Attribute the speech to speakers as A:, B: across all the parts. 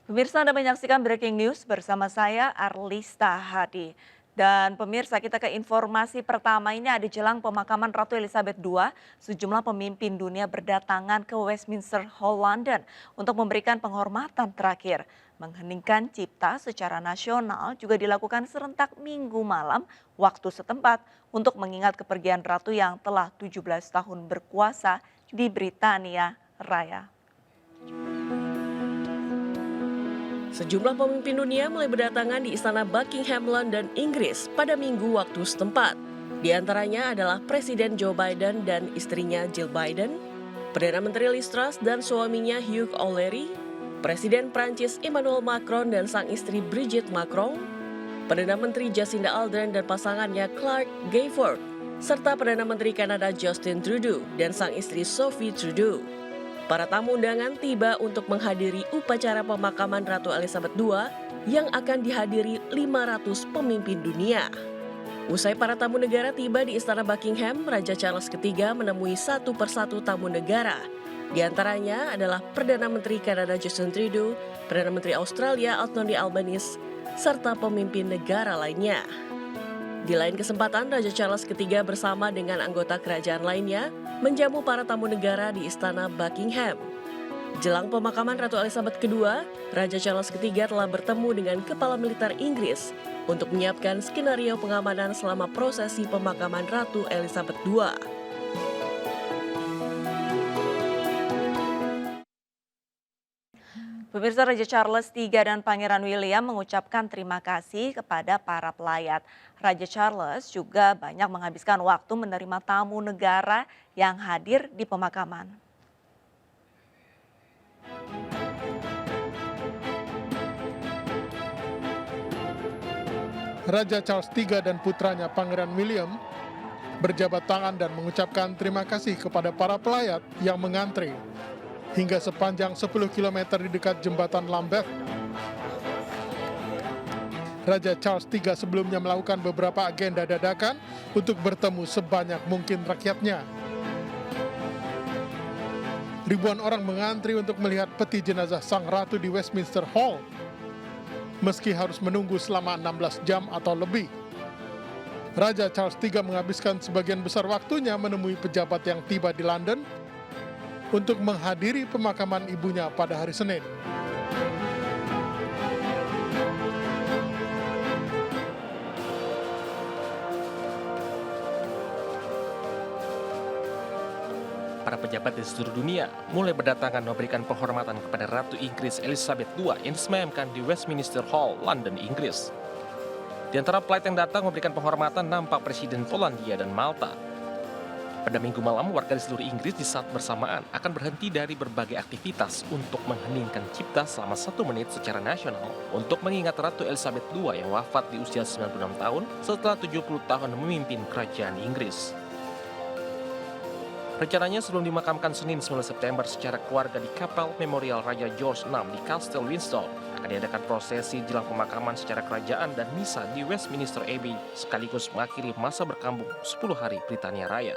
A: Pemirsa, Anda menyaksikan Breaking News bersama saya Arlista Hadi. Dan pemirsa, kita ke informasi pertama. Ini ada jelang pemakaman Ratu Elizabeth II, sejumlah pemimpin dunia berdatangan ke Westminster Hall London untuk memberikan penghormatan terakhir. Mengheningkan cipta secara nasional juga dilakukan serentak Minggu malam waktu setempat untuk mengingat kepergian Ratu yang telah 17 tahun berkuasa di Britania Raya.
B: Sejumlah pemimpin dunia mulai berdatangan di Istana Buckingham, London, Inggris pada Minggu waktu setempat. Di antaranya adalah Presiden Joe Biden dan istrinya Jill Biden, Perdana Menteri Liz Truss dan suaminya Hugh O'Leary, Presiden Prancis Emmanuel Macron dan sang istri Brigitte Macron, Perdana Menteri Jacinda Ardern dan pasangannya Clark Gayford, serta Perdana Menteri Kanada Justin Trudeau dan sang istri Sophie Trudeau. Para tamu undangan tiba untuk menghadiri upacara pemakaman Ratu Elizabeth II yang akan dihadiri 500 pemimpin dunia. Usai para tamu negara tiba di Istana Buckingham, Raja Charles III menemui satu persatu tamu negara. Di antaranya adalah Perdana Menteri Kanada Justin Trudeau, Perdana Menteri Australia Anthony Albanese, serta pemimpin negara lainnya. Di lain kesempatan, Raja Charles III bersama dengan anggota kerajaan lainnya menjamu para tamu negara di Istana Buckingham. Jelang pemakaman Ratu Elizabeth II, Raja Charles III telah bertemu dengan Kepala Militer Inggris untuk menyiapkan skenario pengamanan selama prosesi pemakaman Ratu Elizabeth II.
A: Pemirsa, Raja Charles III dan Pangeran William mengucapkan terima kasih kepada para pelayat. Raja Charles juga banyak menghabiskan waktu menerima tamu negara yang hadir di pemakaman.
C: Raja Charles III dan putranya Pangeran William berjabat tangan dan mengucapkan terima kasih kepada para pelayat yang mengantri hingga sepanjang 10 km di dekat jembatan Lambeth. Raja Charles III sebelumnya melakukan beberapa agenda dadakan untuk bertemu sebanyak mungkin rakyatnya. Ribuan orang mengantri untuk melihat peti jenazah sang ratu di Westminster Hall, meski harus menunggu selama 16 jam atau lebih. Raja Charles III menghabiskan sebagian besar waktunya menemui pejabat yang tiba di London untuk menghadiri pemakaman ibunya pada hari Senin.
D: Para pejabat di seluruh dunia mulai berdatangan memberikan penghormatan kepada Ratu Inggris Elizabeth II yang disemayamkan di Westminster Hall, London, Inggris. Di antara pelayat yang datang memberikan penghormatan nampak Presiden Polandia dan Malta. Pada Minggu malam, warga di seluruh Inggris di saat bersamaan akan berhenti dari berbagai aktivitas untuk mengheningkan cipta selama 1 menit secara nasional untuk mengingat Ratu Elizabeth II yang wafat di usia 96 tahun setelah 70 tahun memimpin kerajaan Inggris. Rencananya sebelum dimakamkan Senin 9 September secara keluarga di Kapel Memorial Raja George VI di Castle Windsor, akan diadakan prosesi jelang pemakaman secara kerajaan dan misa di Westminster Abbey sekaligus mengakhiri masa berkabung 10 hari Britania Raya.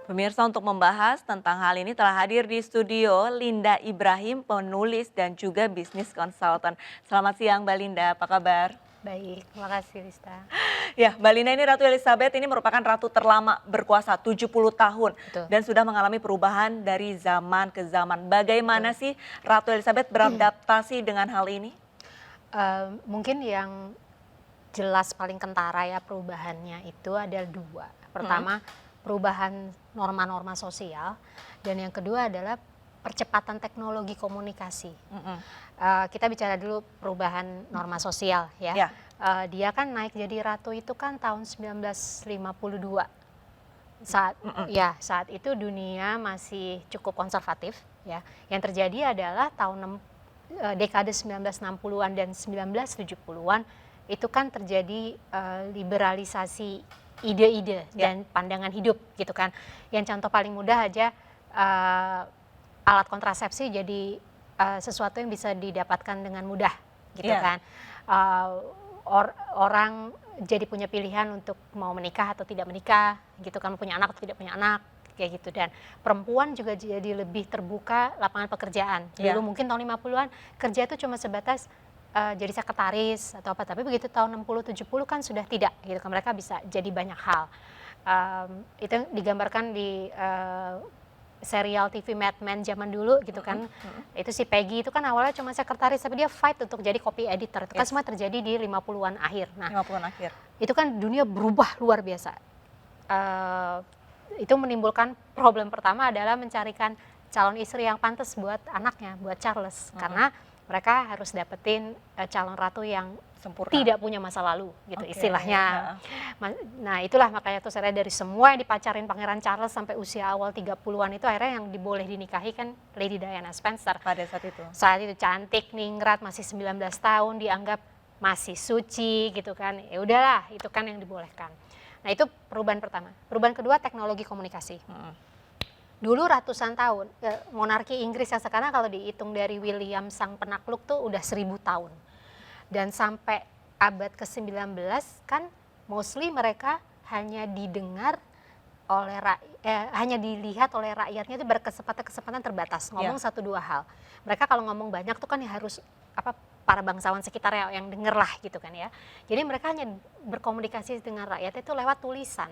A: Pemirsa, untuk membahas tentang hal ini telah hadir di studio Linda Ibrahim, penulis dan juga bisnis konsultan. Selamat siang Mbak Linda, apa kabar?
E: Baik, terima kasih Rista.
A: Ya, Mbak Linda, ini Ratu Elizabeth ini merupakan ratu terlama berkuasa 70 tahun.
E: Betul.
A: Dan sudah mengalami perubahan dari zaman ke zaman. Bagaimana sih Ratu Elizabeth beradaptasi dengan hal ini?
E: Mungkin yang jelas paling kentara ya perubahannya itu ada dua. Pertama, perubahan norma-norma sosial, dan yang kedua adalah percepatan teknologi komunikasi. Kita bicara dulu perubahan norma sosial ya.
A: Ya.
E: Dia kan naik jadi ratu itu kan tahun 1952. Saat itu dunia masih cukup konservatif ya. Yang terjadi adalah dekade 1960-an dan 1970-an itu kan terjadi liberalisasi ide-ide dan pandangan hidup gitu kan. Yang contoh paling mudah aja alat kontrasepsi jadi sesuatu yang bisa didapatkan dengan mudah gitu kan. Orang jadi punya pilihan untuk mau menikah atau tidak menikah gitu kan, punya anak atau tidak punya anak kayak gitu. Dan perempuan juga jadi lebih terbuka lapangan pekerjaan. Dulu mungkin tahun 50-an kerja itu cuma sebatas jadi sekretaris atau apa, tapi begitu tahun 60-70 kan sudah tidak gitu kan, mereka bisa jadi banyak hal. Itu yang digambarkan di serial TV Mad Men zaman dulu gitu kan. Itu si Peggy itu kan awalnya cuma sekretaris, tapi dia fight untuk jadi copy editor. Itu kan semua terjadi di 50-an akhir. Nah,
A: 50-an akhir.
E: itu kan dunia berubah luar biasa. Itu menimbulkan problem pertama adalah mencarikan calon istri yang pantas buat anaknya, buat Charles. Karena mereka harus dapetin calon ratu yang
A: Sempurna.
E: tidak punya masa lalu gitu
A: Oke,
E: istilahnya. Nah itulah makanya tuh saya dari semua yang dipacarin Pangeran Charles sampai usia awal 30-an itu akhirnya yang boleh dinikahi kan Lady Diana Spencer.
A: Pada saat itu.
E: Saat itu cantik, ningrat, masih 19 tahun, dianggap masih suci gitu kan. Ya udahlah, itu kan yang dibolehkan. Nah itu perubahan pertama. Perubahan kedua, teknologi komunikasi. Dulu ratusan tahun, monarki Inggris yang sekarang kalau dihitung dari William sang penakluk tuh udah 1000 tahun. Dan sampai abad ke-19 kan mostly mereka hanya didengar oleh hanya dilihat oleh rakyatnya itu berkesempatan terbatas ngomong satu dua hal. Mereka kalau ngomong banyak tuh kan ya harus para bangsawan sekitar yang denger lah gitu kan ya. Jadi mereka hanya berkomunikasi dengan rakyat itu lewat tulisan,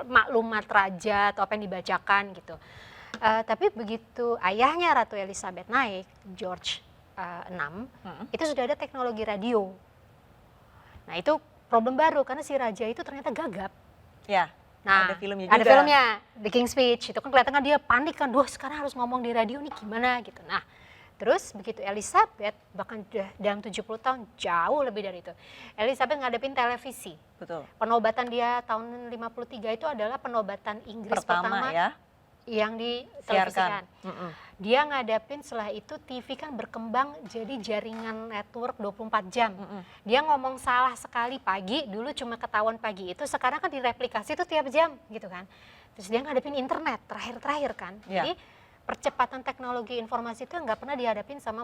E: maklumat raja atau apa yang dibacakan gitu. Tapi begitu ayahnya Ratu Elizabeth naik, George VI, itu sudah ada teknologi radio. Nah itu problem baru karena si raja itu ternyata gagap.
A: Ya.
E: Nah,
A: ada filmnya
E: ada
A: juga.
E: filmnya, The King's Speech. Itu kan kelihatan kan dia panik kan, duh sekarang harus ngomong di radio nih gimana gitu. Nah, terus begitu Elizabeth bahkan dalam 70 tahun jauh lebih dari itu. Elizabeth ngadepin televisi.
A: Betul.
E: Penobatan dia tahun 53 itu adalah penobatan Inggris pertama
A: ya.
E: yang ditelevisikan.
A: Siarkan.
E: Dia ngadapin setelah itu TV kan berkembang jadi jaringan network 24 jam. Dia ngomong salah sekali pagi, dulu cuma ketahuan pagi itu, sekarang kan direplikasi itu tiap jam gitu kan. Terus dia ngadepin internet terakhir kan. Jadi percepatan teknologi informasi itu nggak pernah dihadapin sama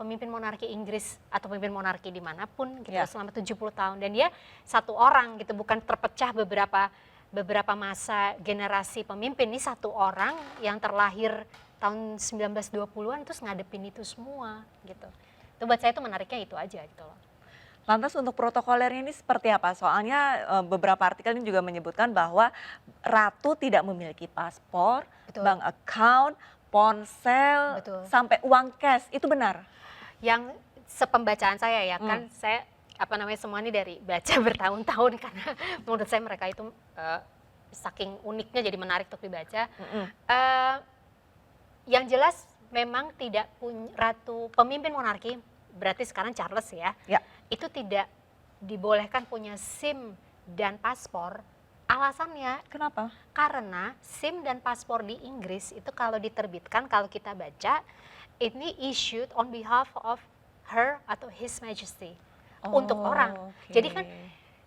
E: pemimpin monarki Inggris atau pemimpin monarki dimanapun gitu selama 70 tahun. Dan dia satu orang gitu, bukan terpecah beberapa masa generasi pemimpin. Ini satu orang yang terlahir tahun 1920-an terus ngadepin itu semua gitu. Itu buat saya itu menariknya itu aja gitu loh.
A: Lantas untuk protokolernya ini seperti apa? Soalnya beberapa artikel ini juga menyebutkan bahwa ratu tidak memiliki paspor, bank account, ponsel, sampai uang cash. Itu benar?
E: Yang sepembacaan saya ya kan, saya semua ini dari baca bertahun-tahun karena menurut saya mereka itu saking uniknya jadi menarik untuk dibaca. Yang jelas memang tidak punya pemimpin monarki, berarti sekarang Charles ya, itu tidak dibolehkan punya SIM dan paspor. Alasannya
A: kenapa?
E: Karena SIM dan paspor di Inggris itu kalau diterbitkan, kalau kita baca, ini issued on behalf of her atau His Majesty. Untuk orang. Jadi kan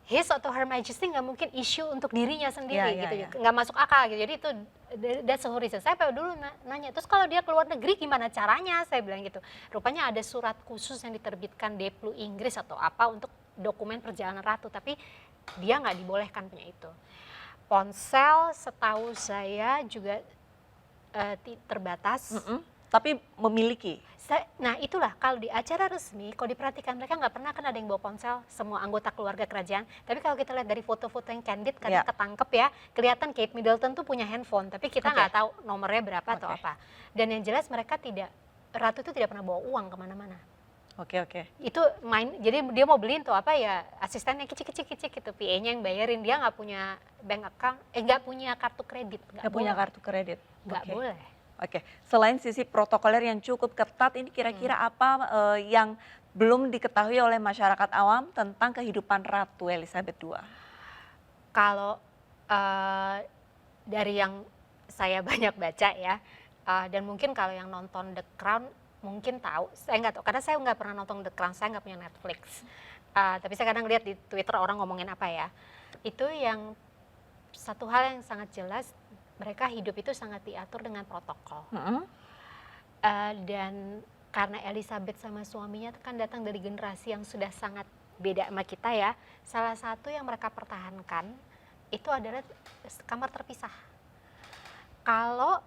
E: His atau Her Majesty nggak mungkin issue untuk dirinya sendiri gitu. Nggak masuk akal gitu. Jadi itu that's the reason. Saya dulu nanya, terus kalau dia keluar negeri gimana caranya? Saya bilang gitu. Rupanya ada surat khusus yang diterbitkan Deplu Inggris atau apa untuk dokumen perjalanan ratu. Tapi dia nggak dibolehkan punya itu. Ponsel setahu saya juga terbatas.
A: Tapi memiliki.
E: Nah itulah kalau di acara resmi, kalau diperhatikan mereka nggak pernah kan ada yang bawa ponsel, semua anggota keluarga kerajaan. Tapi kalau kita lihat dari foto-foto yang candid kan ketangkep ya, kelihatan Kate Middleton tuh punya handphone, tapi kita nggak tahu nomornya berapa atau apa. Dan yang jelas mereka ratu itu tidak pernah bawa uang kemana-mana. Itu jadi dia mau beliin tuh asistennya kicik gitu, PA-nya yang bayarin, dia nggak punya bank account, nggak punya kartu kredit.
A: Nggak punya kartu kredit.
E: Nggak boleh.
A: Selain sisi protokoler yang cukup ketat, ini kira-kira apa yang belum diketahui oleh masyarakat awam tentang kehidupan Ratu Elizabeth II?
E: Kalau dari yang saya banyak baca ya, dan mungkin kalau yang nonton The Crown mungkin tahu, saya nggak tahu karena saya nggak pernah nonton The Crown, saya nggak punya Netflix. Tapi saya kadang lihat di Twitter orang ngomongin apa ya, itu yang satu hal yang sangat jelas, mereka hidup itu sangat diatur dengan protokol. Dan karena Elizabeth sama suaminya kan datang dari generasi yang sudah sangat beda sama kita ya, salah satu yang mereka pertahankan itu adalah kamar terpisah. Kalau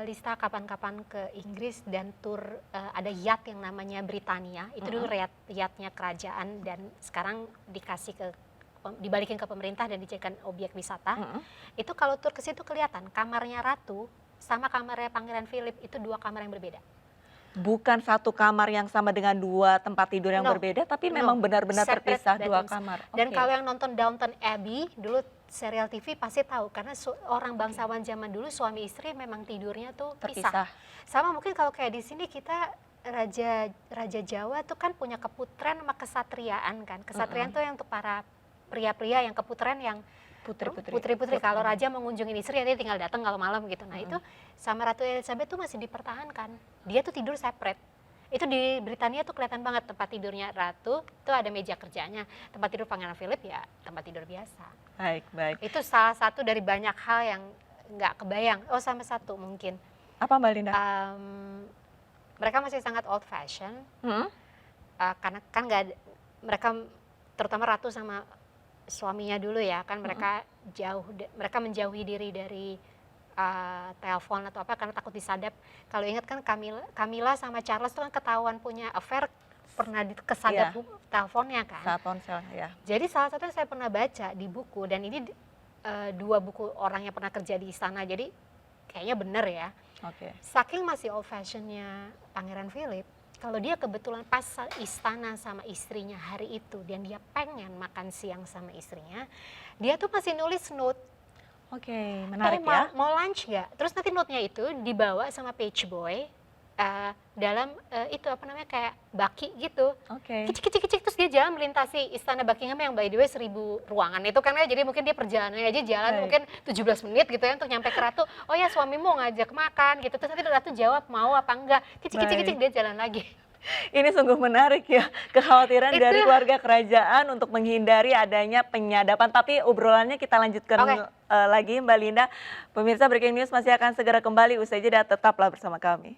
E: Lista kapan-kapan ke Inggris dan tur ada yacht yang namanya Britania, itu dulu yachtnya kerajaan dan sekarang dibalikin ke pemerintah dan dijadikan objek wisata. Itu kalau tur ke situ kelihatan kamarnya Ratu sama kamarnya Pangeran Philip itu 2 kamar yang berbeda.
A: Bukan satu kamar yang sama dengan 2 tempat tidur yang
E: No,
A: berbeda, tapi
E: no,
A: memang benar-benar
E: separate
A: terpisah 2
E: bedrooms.
A: kamar.
E: Dan
A: Oke.
E: kalau yang nonton Downton Abbey dulu serial TV pasti tahu karena orang bangsawan zaman dulu suami istri memang tidurnya tuh
A: Terpisah.
E: pisah. Sama mungkin kalau kayak di sini kita Raja Jawa tuh kan punya keputren sama kesatriaan kan. Kesatriaan tuh yang untuk para pria-pria, yang keputren yang putri-putri. Kalau raja mengunjungi istri dia tinggal datang kalau malam gitu. Nah itu sama Ratu Elizabeth tuh masih dipertahankan. Dia tuh tidur separate. Itu di Britania tuh kelihatan banget tempat tidurnya Ratu, itu ada meja kerjanya. Tempat tidur Pangeran Philip ya tempat tidur biasa.
A: Baik.
E: Itu salah satu dari banyak hal yang nggak kebayang. Oh sama satu mungkin.
A: Apa Mbak Linda?
E: Mereka masih sangat old fashion. Karena kan nggak ada, mereka terutama Ratu sama suaminya dulu ya kan mereka mereka menjauhi diri dari telepon atau apa karena takut disadap. Kalau ingat kan Camilla sama Charles tuh kan ketahuan punya affair pernah kesadap teleponnya kan.
A: Saat ponsel ya.
E: Jadi salah satu yang saya pernah baca di buku dan ini 2 buku orang yang pernah kerja di istana jadi kayaknya bener ya.
A: Oke.
E: Saking masih old fashionnya Pangeran Philip, kalau dia kebetulan pas istana sama istrinya hari itu dan dia pengen makan siang sama istrinya, dia tuh masih nulis note.
A: Oke, menarik
E: mau,
A: ya.
E: mau lunch nggak? Terus nanti note-nya itu dibawa sama page boy dalam itu apa namanya kayak baki gitu.
A: Oke.
E: Kicik terus dia jalan melintasi istana Buckingham yang by the way 1000 ruangan itu kan ya, jadi mungkin dia perjalanannya aja jalan
A: Baik.
E: mungkin 17 menit gitu ya untuk nyampe ke Ratu. Oh ya suamimu ngajak makan gitu, terus nanti Ratu jawab mau apa enggak, kicik dia jalan lagi.
A: Ini sungguh menarik ya, kekhawatiran
E: Itu-
A: dari keluarga kerajaan untuk menghindari adanya penyadapan. Tapi obrolannya kita lanjutkan
E: Oke.
A: lagi Mbak Linda. Pemirsa Breaking News masih akan segera kembali usai jeda, tetaplah bersama kami.